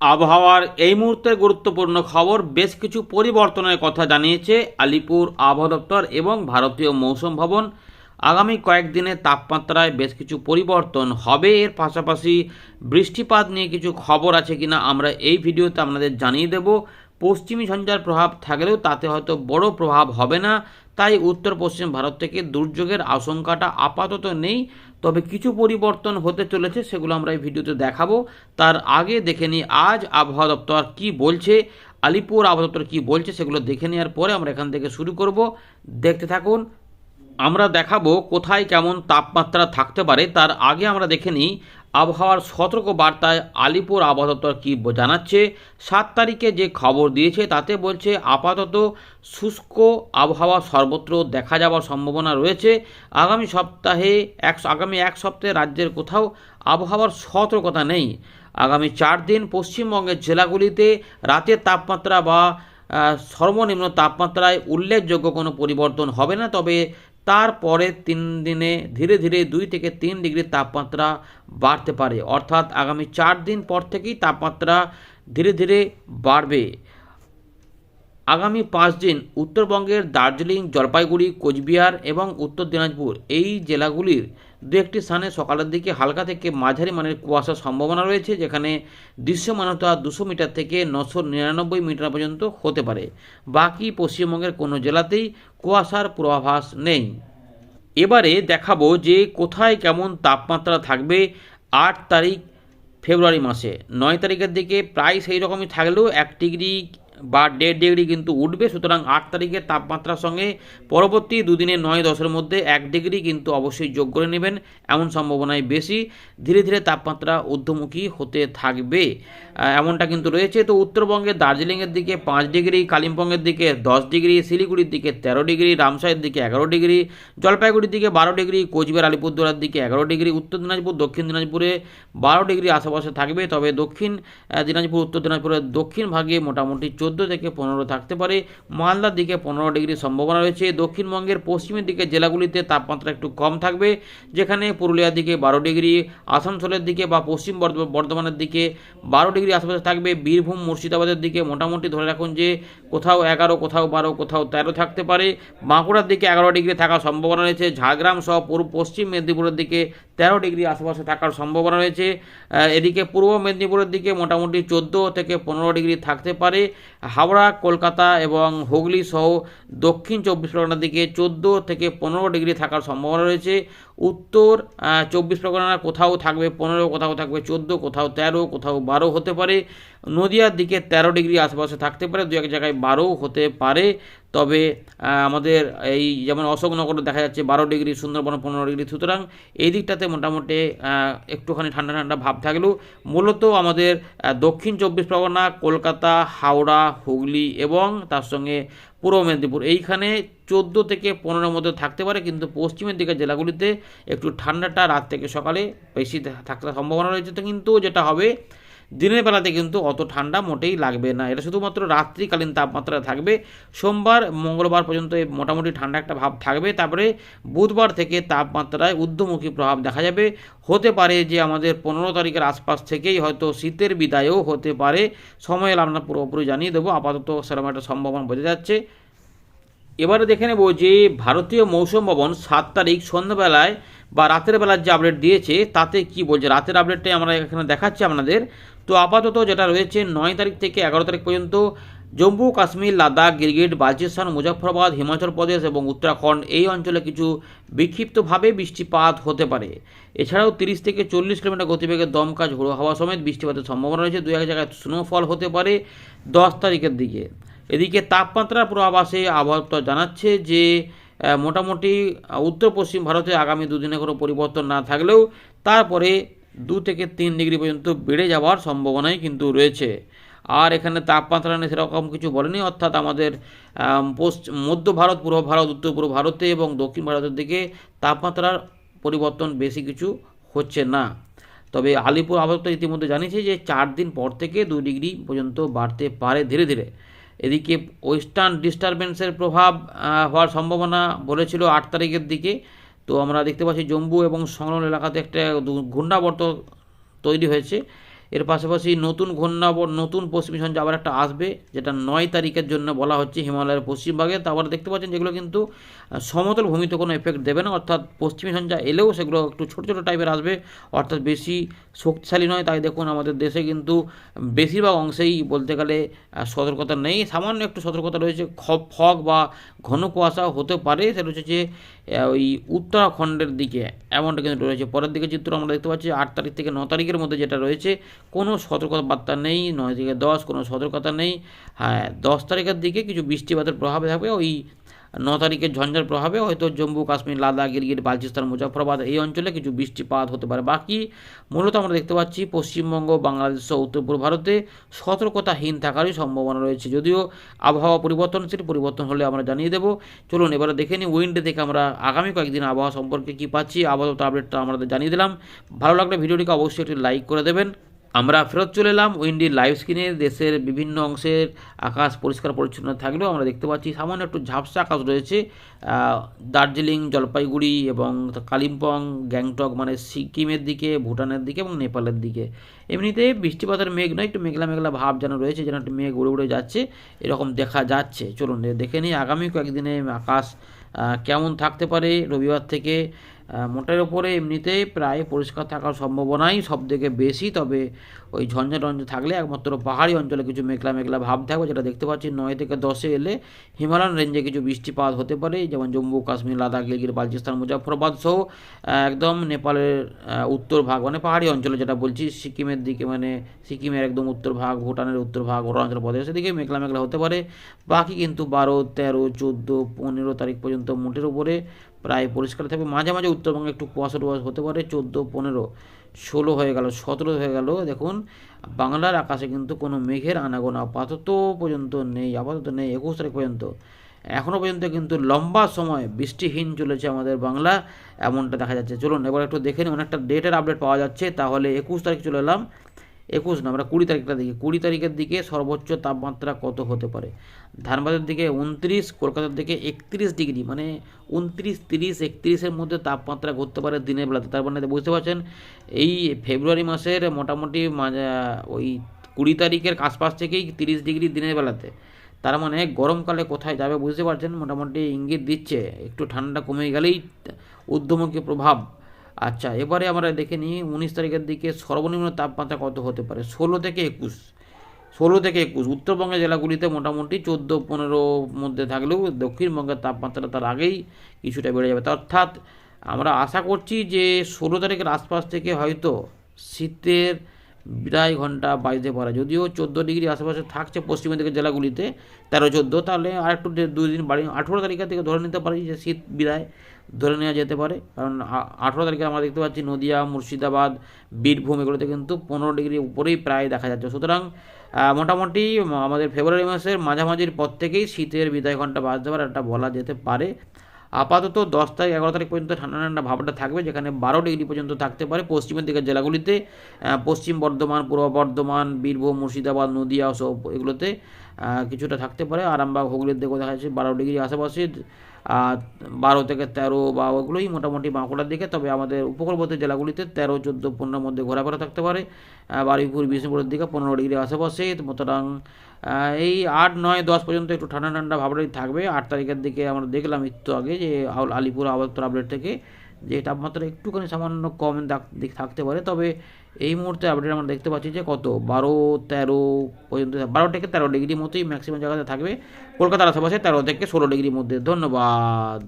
আবহাওয়ার এই মুহূর্তের গুরুত্বপূর্ণ খবর, বেশ কিছু পরিবর্তনের কথা জানিয়েছে আলিপুর আবহাওয়া দপ্তর এবং ভারতীয় মৌসুম ভবন। আগামী কয়েকদিনে তাপমাত্রায় বেশ কিছু পরিবর্তন হবে, এর পাশাপাশি বৃষ্টিপাত নিয়ে কিছু খবর আছে কিনা আমরা এই ভিডিওতে আপনাদের জানিয়ে দেব। পশ্চিমী ঝঞ্ঝার প্রভাব থাকলেও তাতে হয়তো বড় প্রভাব হবে না, তাই উত্তর পশ্চিম ভারত থেকে দুর্যোগের আশঙ্কাটা আপাতত নেই। তবে কিছু পরিবর্তন হতে চলেছে, সেগুলো আমরা এই ভিডিওতে দেখাবো। তার আগে দেখে নিই আজ আবহাওয়া দপ্তর কী বলছে, আলিপুর আবহাওয়া দপ্তর কী বলছে সেগুলো দেখে নেওয়ার পরে আমরা এখান থেকে শুরু করব। দেখতে থাকুন। আমরা দেখাবো কোথায় কেমন তাপমাত্রা থাকতে পারে। তার আগে আমরা দেখে নিই আবহাওয়ার সতর্ক বার্তায় আলিপুর আবহাওয়া দপ্তর কী জানাচ্ছে। 7 তারিখে যে খবর দিয়েছে তাতে বলছে আপাতত শুষ্ক আবহাওয়া সর্বত্র দেখা যাওয়ার সম্ভাবনা রয়েছে। আগামী এক সপ্তাহে রাজ্যের কোথাও আবহাওয়ার সতর্কতা নেই। আগামী 4 দিন পশ্চিমবঙ্গের জেলাগুলিতে রাতের তাপমাত্রা বা সর্বনিম্ন তাপমাত্রায় উল্লেখযোগ্য কোনো পরিবর্তন হবে না, তবে তারপরে 3 দিনে ধীরে ধীরে 2 থেকে 3 ডিগ্রি তাপমাত্রা বাড়তে পারে। অর্থাৎ আগামী 4 দিন পর থেকেই তাপমাত্রা ধীরে ধীরে বাড়বে। আগামী 5 দিন উত্তরবঙ্গের দার্জিলিং, জলপাইগুড়ি, কোচবিহার এবং উত্তর দিনাজপুর এই জেলাগুলির দু একটি স্থানে সকালের দিকে হালকা থেকে মাঝারি মানের কুয়াশার সম্ভাবনা রয়েছে, যেখানে দৃশ্যমানতা 200 মিটার থেকে 999 মিটার পর্যন্ত হতে পারে। বাকি পশ্চিমবঙ্গের কোনো জেলাতেই কুয়াশার পূর্বাভাস নেই। এবারে দেখাবো যে কোথায় কেমন তাপমাত্রা থাকবে 8 তারিখ ফেব্রুয়ারি মাসে। 9 তারিখের দিকে প্রায় সেই রকমই থাকলেও 1 ডিগ্রি বা 1.5 ডিগ্রি কিন্তু উঠবে। সুতরাং 8 তারিখের তাপমাত্রার সঙ্গে পরবর্তী দুদিনে 9-10-এর মধ্যে 1 ডিগ্রি কিন্তু অবশ্যই যোগ করে নেবেন, এমন সম্ভাবনাই বেশি। ধীরে ধীরে তাপমাত্রা ঊর্ধ্বমুখী হতে থাকবে, এমনটা কিন্তু রয়েছে। তো উত্তরবঙ্গের দার্জিলিংয়ের দিকে 5 ডিগ্রি, কালিম্পংয়ের দিকে 10 ডিগ্রি, শিলিগুড়ির দিকে 13 ডিগ্রি, রামসাইয়ের দিকে 11 ডিগ্রি, জলপাইগুড়ির দিকে 12 ডিগ্রি, কোচবিহার আলিপুরদুয়ারের দিকে 11 ডিগ্রি, উত্তর দিনাজপুর দক্ষিণ দিনাজপুরে 12 ডিগ্রি আশেপাশে থাকবে। তবে দক্ষিণ দিনাজপুর, উত্তর দিনাজপুরের দক্ষিণ ভাগে মোটামুটি 14 থেকে 15 থাকতে পারে। মালদার দিকে 15 ডিগ্রি সম্ভাবনা রয়েছে। দক্ষিণবঙ্গের পশ্চিমের দিকে জেলাগুলিতে তাপমাত্রা একটু কম থাকবে, যেখানে পুরুলিয়ার দিকে 12 ডিগ্রি, আসানসোলের দিকে বা পশ্চিম বর্ধমানের দিকে 12 ডিগ্রি আশেপাশে থাকবে। বীরভূম, মুর্শিদাবাদের দিকে মোটামুটি ধরে রাখুন যে কোথাও 11, কোথাও 12, কোথাও 13 থাকতে পারে। বাঁকুড়ার দিকে 11 ডিগ্রি থাকার সম্ভাবনা রয়েছে। ঝাড়গ্রাম সহ পশ্চিম মেদিনীপুরের দিকে 13 ডিগ্রি আশেপাশে থাকার সম্ভাবনা রয়েছে। এদিকে পূর্ব মেদিনীপুরের দিকে মোটামুটি 14 থেকে 15 ডিগ্রি থাকতে পারে। হাওড়া, কলকাতা এবং হুগলি সহ দক্ষিণ 24 পরগনার দিকে 14 থেকে 15 ডিগ্রি থাকার সম্ভাবনা রয়েছে। উত্তর 24 পরগনার কোথাও থাকবে 15, কোথাও থাকবে 14, কোথাও 13, কোথাও 12 হতে পারে। নদিয়ার দিকে 13 ডিগ্রি আশেপাশে থাকতে পারে, দু এক জায়গায় 12 হতে পারে। তবে আমাদের এই যেমন অশোকনগরে দেখা যাচ্ছে 12 ডিগ্রি, সুন্দরবনে 15 ডিগ্রি। সুতরাং এই দিকটাতে মোটামুটি একটুখানি ঠান্ডা ঠান্ডা ভাব থাকলেও মূলত আমাদের দক্ষিণ 24 পরগনা, কলকাতা, হাওড়া, হুগলি এবং তার সঙ্গে পূর্ব মেদিনীপুর এইখানে 14 থেকে 15-এর মধ্যে থাকতে পারে। কিন্তু পশ্চিমের দিকের জেলাগুলিতে একটু ঠান্ডাটা রাত থেকে সকালে বেশি থাকার সম্ভাবনা রয়েছে। তো কিন্তু যেটা হবে, দিনের বেলাতে কিন্তু অত ঠান্ডা মোটেই লাগবে না, এটা শুধুমাত্র রাত্রিকালীন তাপমাত্রা থাকবে। সোমবার, মঙ্গলবার পর্যন্ত মোটামুটি ঠান্ডা একটা ভাব থাকবে। তারপরে বুধবার থেকে তাপমাত্রায় ঊর্ধ্বমুখী প্রভাব দেখা যাবে। হতে পারে যে আমাদের 15 তারিখের আশপাশ থেকেই হয়তো শীতের বিদায়ও হতে পারে। সময় এলে আমরা পুরোপুরি জানিয়ে দেবো, আপাতত সেরকম একটা সম্ভাবনা বোঝা যাচ্ছে। এবারে দেখে নেব যে ভারতীয় মৌসুম ভবন 7 তারিখ সন্ধ্যাবেলায় বা রাতের বেলার যে আপডেট দিয়েছে তাতে কি বলছে। রাতের আপডেটটাই আমরা এখানে দেখাচ্ছি আপনাদের। তো আপাতত যেটা রয়েছে 9 তারিখ থেকে 11 তারিখ পর্যন্ত জম্মু কাশ্মীর, লাদাখ, গিলগিট, বালচিস্তান, মুজফ্ফরাবাদ, হিমাচল প্রদেশ এবং উত্তরাখণ্ড এই অঞ্চলে কিছু বিক্ষিপ্তভাবে বৃষ্টিপাত হতে পারে। এছাড়াও 30 থেকে 40 কিলোমিটার গতিবেগে দমকা ঝোড়ো হাওয়া সমেত বৃষ্টিপাতের সম্ভাবনা রয়েছে। দু এক জায়গায় স্নোফল হতে পারে 10 তারিখের দিকে। এদিকে তাপমাত্রার পূর্বাভাসে আবহাওয়া দপ্তর জানাচ্ছে যে মোটামুটি উত্তর পশ্চিম ভারতে আগামী দুদিনে কোনো পরিবর্তন না থাকলেও তারপরে 2 থেকে 3 ডিগ্রি পর্যন্ত বেড়ে যাওয়ার সম্ভাবনাই কিন্তু রয়েছে। আর এখানে তাপমাত্রা নিয়ে সেরকম কিছু বলেনি, অর্থাৎ আমাদের মধ্য ভারত, পূর্ব ভারত, উত্তর পূর্ব ভারতে এবং দক্ষিণ ভারতের দিকে তাপমাত্রার পরিবর্তন বেশি কিছু হচ্ছে না। তবে আলিপুর আবহাওয়া দপ্তর ইতিমধ্যে জানিয়েছে যে 4 দিন পর থেকে 2 ডিগ্রি পর্যন্ত বাড়তে পারে ধীরে ধীরে। এদিকে ওয়েস্টার্ন ডিস্টারবেন্সের প্রভাব হওয়ার সম্ভাবনা বলেছিল 8 তারিখের দিকে। তো আমরা দেখতে পাচ্ছি জম্মু এবং সংলগ্ন এলাকাতে একটা ঘূর্ণাবর্ত তৈরি হয়েছে। এর পাশাপাশি নতুন নতুন পশ্চিমী ঝঞ্ঝা আবার একটা আসবে, যেটা 9 তারিখের জন্য বলা হচ্ছে হিমালয়ের পশ্চিমভাগে। তা আবার দেখতে পাচ্ছেন যেগুলো কিন্তু সমতল ভূমিতে কোনো এফেক্ট দেবে না, অর্থাৎ পশ্চিমী ঝঞ্ঝা এলেও সেগুলো একটু ছোটো ছোটো টাইপের আসবে, অর্থাৎ বেশি শক্তিশালী নয়। তাই দেখুন আমাদের দেশে কিন্তু বেশিরভাগ অংশেই বলতে গেলে সতর্কতা নেই, সামান্য একটু সতর্কতা রয়েছে, ফগ বা ঘন কুয়াশা হতে পারে, সেটা হচ্ছে যে ওই উত্তরাখণ্ডের দিকে এমনটা কিন্তু রয়েছে। পরের দিকে চিত্র আমরা দেখতে পাচ্ছি 8 তারিখ থেকে 9 তারিখের মধ্যে যেটা রয়েছে কোনো সতর্কতা বার্তা নেই, 9 থেকে 10 কোনো সতর্কতা নেই। হ্যাঁ, 10 তারিখের দিকে কিছু বৃষ্টিপাতের প্রভাবে থাকবে, ওই 9 তারিখের ঝঞ্ঝার প্রভাবে হয়তো জম্মু কাশ্মীর, লাদাখ, গিলগিট বালচিস্তান, মুজাফরাবাদ এই অঞ্চলে কিছু বৃষ্টিপাত হতে পারে। বাকি মূলত আমরা দেখতে পাচ্ছি পশ্চিমবঙ্গ, বাংলাদেশ সহ উত্তর পূর্ব ভারতে সতর্কতাহীন থাকারই সম্ভাবনা রয়েছে, যদিও আবহাওয়া পরিবর্তন হলে আমরা জানিয়ে দেবো। চলুন এবারে দেখে নিই উইন্ডে থেকে আমরা আগামী কয়েকদিন আবহাওয়া সম্পর্কে কী পাচ্ছি। আপাতত আপডেটটা আমাদের জানিয়ে দিলাম। ভালো লাগলে ভিডিওটিকে অবশ্যই একটি লাইক করে দেবেন। আমরা ফেরত চলে এলাম উইন্ডির লাইভ স্ক্রিনে। দেশের বিভিন্ন অংশের আকাশ পরিষ্কার পরিচ্ছন্ন থাকলেও আমরা দেখতে পাচ্ছি সামান্য একটু ঝাপসা আকাশ রয়েছে দার্জিলিং, জলপাইগুড়ি এবং কালিম্পং, গ্যাংটক মানে সিকিমের দিকে, ভুটানের দিকে এবং নেপালের দিকে। এমনিতে বৃষ্টিপাতের মেঘ নয়, একটু মেঘলা মেঘলা ভাব যেন রয়েছে, যেন একটু মেঘ উড়ে উড়ে যাচ্ছে, এরকম দেখা যাচ্ছে। চলুন দেখে নিই আগামী কয়েকদিনে আকাশ কেমন থাকতে পারে। রবিবার থেকে মোটের ওপরে এমনিতে প্রায় পরিষ্কার থাকার সম্ভাবনাই সবথেকে বেশি, তবে ওই ঝঞ্ঝা টঞ্ঝা থাকলে একমাত্র পাহাড়ি অঞ্চলে কিছু মেঘলা মেঘলা ভাব থাকবে, যেটা দেখতে পাচ্ছি 9 থেকে 10-এ এলে হিমালয়ান রেঞ্জে কিছু বৃষ্টিপাত হতে পারে, যেমন জম্মু কাশ্মীর, লাদাখ, গিলগিট বালচিস্তান, মুজাফরাবাদ সহ একদম নেপালের উত্তর ভাগ মানে পাহাড়ি অঞ্চলে যেটা বলছি, সিকিমের দিকে মানে সিকিমের একদম উত্তর ভাগ, ভুটানের উত্তর ভাগ, অরুণাচল প্রদেশের দিকে মেঘলা মেঘলা হতে পারে। বাকি কিন্তু 12, 13, 14, 15 তারিখ পর্যন্ত মোটের উপরে প্রায় পরিষ্কার থাকবে। মাঝে মাঝে উত্তরবঙ্গে একটু কুয়াশা টুয়াশা হতে পারে। 14, 15, 16 হয়ে গেল, 17 হয়ে গেল। দেখুন বাংলার আকাশে কিন্তু কোনো মেঘের আনাগোনা আপাতত নেই, 21 তারিখ পর্যন্ত। এখনও পর্যন্ত কিন্তু লম্বা সময় বৃষ্টিহীন চলেছে আমাদের বাংলা, এমনটা দেখা যাচ্ছে। চলুন এবার একটু দেখে নিই, অনেকটা ডেটের আপডেট পাওয়া যাচ্ছে। তাহলে 21 তারিখ চলে এলাম, 21 না, আমরা 20 তারিখটা দেখি। 20 তারিখের দিকে সর্বোচ্চ তাপমাত্রা কত হতে পারে? ধানবাদের দিকে 29, কলকাতার দিকে 31 ডিগ্রি, মানে 29, 30, 31-এর মধ্যে তাপমাত্রা ঘটতে পারে দিনের বেলাতে। তার মানে বুঝতে পারছেন এই ফেব্রুয়ারি মাসের মোটামুটি ওই 20 তারিখের আশপাশ থেকেই 30 ডিগ্রি দিনের বেলাতে। তার মানে গরমকালে কোথায় যাবে বুঝতে পারছেন, মোটামুটি ইঙ্গিত দিচ্ছে একটু ঠান্ডা কমে গেলেই ঊর্ধ্বমুখী প্রভাব। আচ্ছা, এবারে আমরা দেখে নিই 19 তারিখের দিকে সর্বনিম্ন তাপমাত্রা কত হতে পারে। 16 থেকে 21 উত্তরবঙ্গের জেলাগুলিতে মোটামুটি 14-15 মধ্যে থাকলেও দক্ষিণবঙ্গের তাপমাত্রা তার আগেই কিছুটা বেড়ে যাবে। অর্থাৎ আমরা আশা করছি যে 16 তারিখের আশপাশ থেকে হয়তো শীতের বিদায় ঘন্টা বাজতে পারে, যদিও 14 ডিগ্রি আশেপাশে থাকছে পশ্চিমের দিকের জেলাগুলিতে, 13-14, তাহলে আর একটু 2 দিন বাড়ি 18 তারিখের থেকে ধরে নিতে পারি যে শীত বিদায় ধরে নেওয়া যেতে পারে। কারণ 18 তারিখে আমরা দেখতে পাচ্ছি নদিয়া, মুর্শিদাবাদ, বীরভূম এগুলোতে কিন্তু 15 ডিগ্রি উপরেই প্রায় দেখা যাচ্ছে। সুতরাং মোটামুটি আমাদের ফেব্রুয়ারি মাসের মাঝামাঝির পর থেকেই শীতের বিদায় ঘন্টা বাজতে পারে, এটা বলা যেতে পারে। আপাতত 10 তারিখ 11 তারিখ পর্যন্ত ঠান্ডা ঠান্ডা ভাবটা থাকবে, যেখানে 12 ডিগ্রি পর্যন্ত থাকতে পারে পশ্চিমের দিকের জেলাগুলিতে, পশ্চিম বর্ধমান, পূর্ব বর্ধমান, বীরভূম, মুর্শিদাবাদ, নদিয়া সব এগুলোতে কিছুটা থাকতে পারে। আরামবাগ, হুগলির দিকেও দেখা যাচ্ছে 12 ডিগ্রি আশেপাশে, 12 থেকে 13 বা ওগুলোই মোটামুটি বাঁকুড়ার দিকে। তবে আমাদের উপকূলবর্তী জেলাগুলিতে 13, 14, 15 মধ্যে ঘোরাফেরা থাকতে পারে। বারুইপুর, বিষ্ণুপুরের দিকে 15 ডিগ্রি আশেপাশে। সুতরাং এই 8, 9, 10 পর্যন্ত একটু ঠান্ডা ঠান্ডা ভাবটাই থাকবে। 8 তারিখের দিকে আমরা দেখলাম একটু আগে যে আলিপুর আবহাওয়া আপডেট থেকে যে তাপমাত্রা একটুখানি সামান্য কম থাকতে পারে। তবে এই মুহূর্তে আপডেট আমরা দেখতে পাচ্ছি যে কত 12, 13 পর্যন্ত, 12 থেকে 13 ডিগ্রির মতোই ম্যাক্সিমাম জায়গাতে থাকবে। কলকাতার আশেপাশে 13 থেকে 16 ডিগ্রির মধ্যে। ধন্যবাদ।